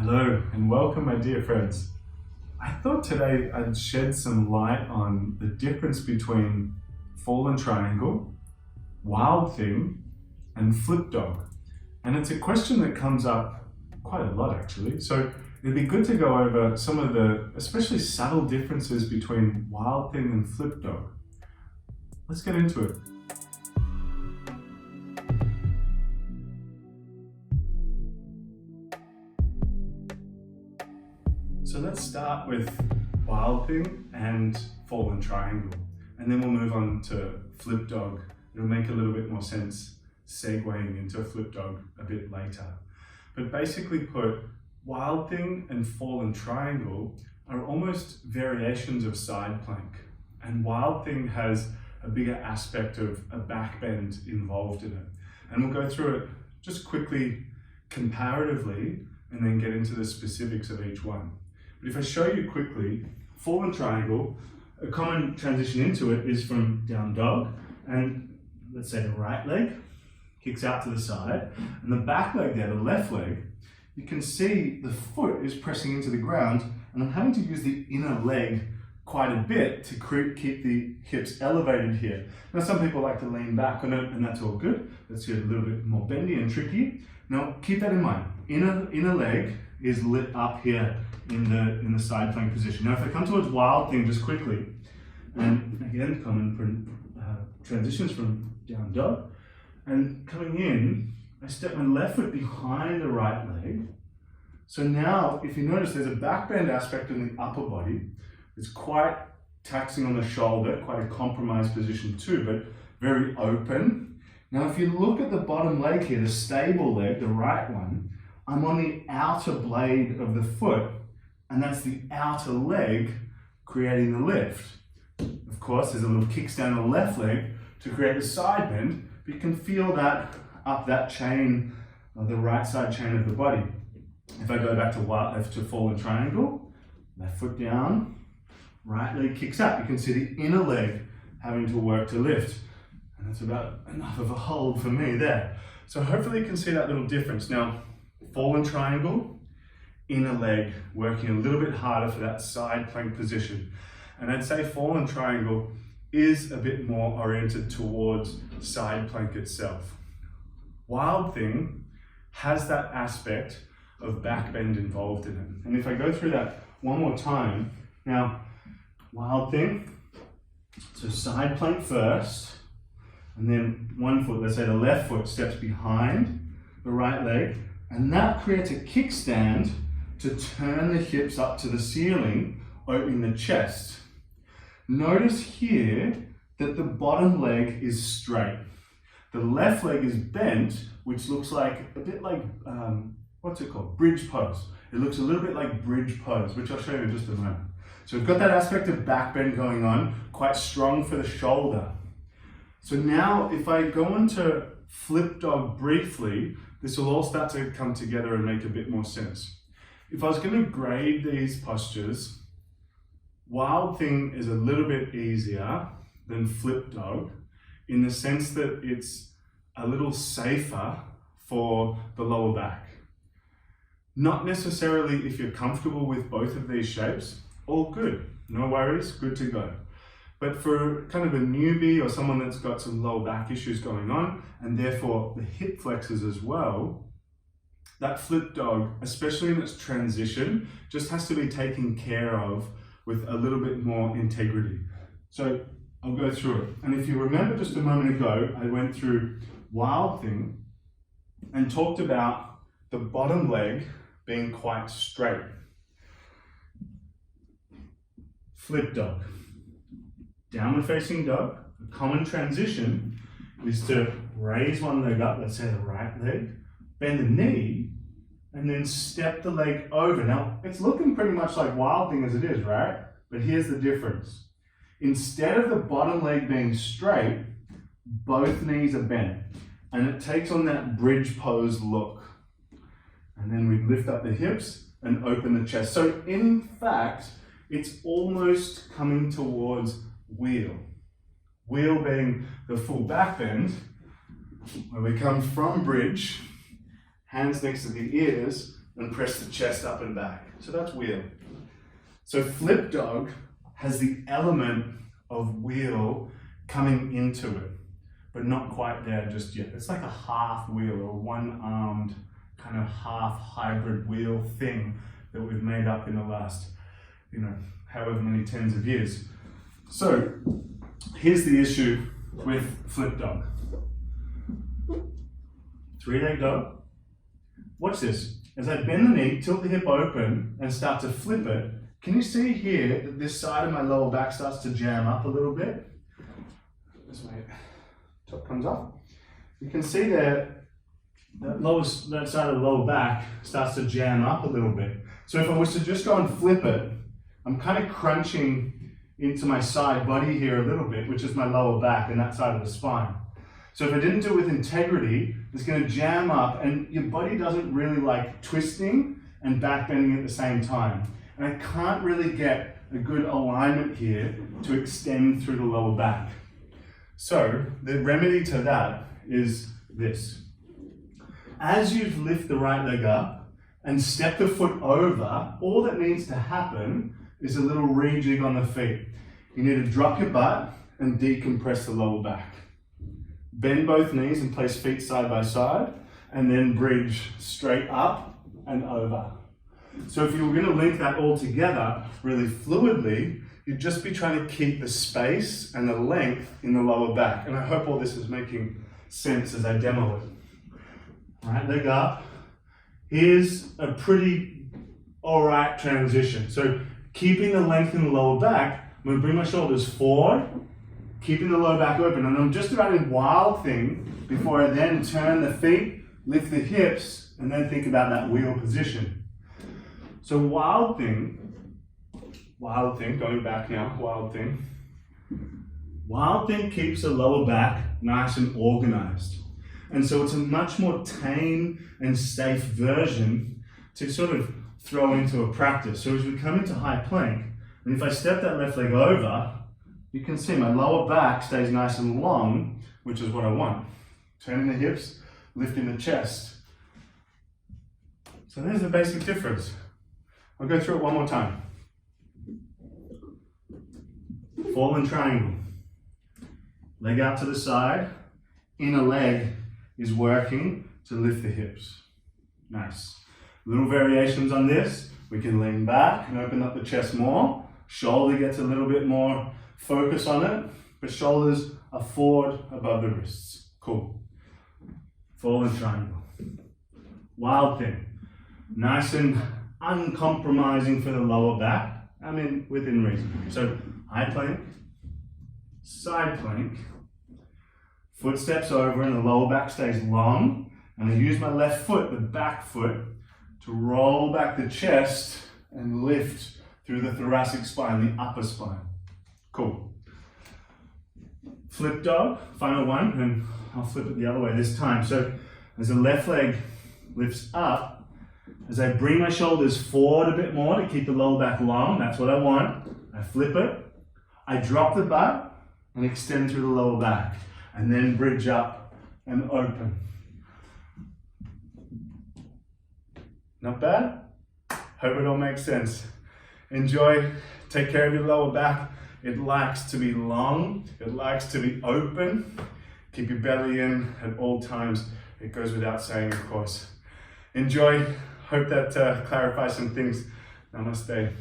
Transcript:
Hello and welcome, my dear friends. I thought today I'd shed some light on the difference between fallen triangle, wild thing, and flip dog. And it's a question that comes up quite a lot actually. So it'd be good to go over some of the especially subtle differences between wild thing and flip dog. Let's get into it. So let's start with wild thing and fallen triangle, and then we'll move on to flip dog. It'll make a little bit more sense segueing into flip dog a bit later. But basically put, wild thing and fallen triangle are almost variations of side plank, and wild thing has a bigger aspect of a back bend involved in it. And we'll go through it just quickly comparatively and then get into the specifics of each one. But if I show you quickly, fallen triangle, a common transition into it is from down dog, and let's say the right leg kicks out to the side, and the back leg there, the left leg, you can see the foot is pressing into the ground, and I'm having to use the inner leg quite a bit to keep the hips elevated here. Now some people like to lean back on it, and that's all good. Let's get a little bit more bendy and tricky. Now keep that in mind. Inner leg is lit up here in the side plank position. Now if I come towards wild thing just quickly, and again common transitions from down dog, and coming in, I step my left foot behind the right leg. So now if you notice there's a back bend aspect in the upper body. It's quite taxing on the shoulder, quite a compromised position too, but very open. Now if you look at the bottom leg here, the stable leg, the right one, I'm on the outer blade of the foot, and that's the outer leg creating the lift. Of course, there's a little kickstand on the left leg to create the side bend, but you can feel that up that chain, the right side chain of the body. If I go back to fallen triangle, left foot down, right leg kicks up. You can see the inner leg having to work to lift. And that's about enough of a hold for me there. So hopefully you can see that little difference. Now, fallen triangle, inner leg working a little bit harder for that side plank position. And I'd say fallen triangle is a bit more oriented towards side plank itself. Wild thing has that aspect of back bend involved in it. And if I go through that one more time, now, wild thing, so side plank first, and then one foot, let's say the left foot steps behind the right leg, and that creates a kickstand to turn the hips up to the ceiling, opening the chest. Notice here that the bottom leg is straight. The left leg is bent, which looks like a bit like, what's it called? Bridge pose. It looks a little bit like bridge pose, which I'll show you in just a moment. So we've got that aspect of back bend going on, quite strong for the shoulder. So now if I go into flip dog briefly, this will all start to come together and make a bit more sense. If I was going to grade these postures, wild thing is a little bit easier than flip dog in the sense that it's a little safer for the lower back. Not necessarily if you're comfortable with both of these shapes, all good, no worries, good to go. But for kind of a newbie or someone that's got some lower back issues going on, and therefore the hip flexors as well, that flip dog, especially in its transition, just has to be taken care of with a little bit more integrity. So I'll go through it. And if you remember just a moment ago, I went through wild thing and talked about the bottom leg being quite straight. Flip dog. Downward facing dog, a common transition is to raise one leg up, let's say the right leg, bend the knee, and then step the leg over. Now, it's looking pretty much like wild thing as it is, right? But here's the difference. Instead of the bottom leg being straight, both knees are bent, and it takes on that bridge pose look. And then we lift up the hips and open the chest. So in fact, it's almost coming towards wheel. Wheel being the full back bend, where we come from bridge, hands next to the ears, and press the chest up and back. So that's wheel. So flip dog has the element of wheel coming into it, but not quite there just yet. It's like a half wheel or one-armed kind of half hybrid wheel thing that we've made up in the last, however many tens of years. So here's the issue with flip dog. Three-leg dog. Watch this. As I bend the knee, tilt the hip open, and start to flip it, can you see here that this side of my lower back starts to jam up a little bit? As my top comes up. You can see there, that side of the lower back starts to jam up a little bit. So if I was to just go and flip it, I'm kind of crunching into my side body here a little bit, which is my lower back and that side of the spine. So if I didn't do it with integrity, it's going to jam up and your body doesn't really like twisting and back bending at the same time. And I can't really get a good alignment here to extend through the lower back. So the remedy to that is this. As you lift the right leg up and step the foot over, all that needs to happen is a little rejig on the feet. You need to drop your butt and decompress the lower back. Bend both knees and place feet side by side, and then bridge straight up and over. So if you were going to link that all together really fluidly, you'd just be trying to keep the space and the length in the lower back. And I hope all this is making sense as I demo it. Right leg up. Here's a pretty alright transition. So keeping the length in the lower back, I'm going to bring my shoulders forward, keeping the lower back open. And I'm just about in wild thing before I then turn the feet, lift the hips, and then think about that wheel position. So wild thing, going back now, wild thing keeps the lower back nice and organized. And so it's a much more tame and safe version to sort of throw into a practice. So as we come into high plank, and if I step that left leg over, you can see my lower back stays nice and long, which is what I want. Turning the hips, lifting the chest. So there's the basic difference. I'll go through it one more time. Fallen triangle. Leg out to the side. Inner leg is working to lift the hips. Nice. Little variations on this. We can lean back and open up the chest more. Shoulder gets a little bit more focus on it, but shoulders are forward above the wrists. Cool. Fallen triangle. Wild thing. Nice and uncompromising for the lower back. I mean, within reason. So high plank, side plank, foot steps over and the lower back stays long. And I use my left foot, the back foot, to roll back the chest and lift through the thoracic spine, the upper spine. Cool. Flip dog, final one, and I'll flip it the other way this time. So as the left leg lifts up, as I bring my shoulders forward a bit more to keep the lower back long, that's what I want. I flip it, I drop the butt and extend through the lower back, and then bridge up and open. Not bad? Hope it all makes sense. Enjoy, take care of your lower back. It likes to be long, it likes to be open. Keep your belly in at all times. It goes without saying, of course. Enjoy, hope that clarifies some things. Namaste.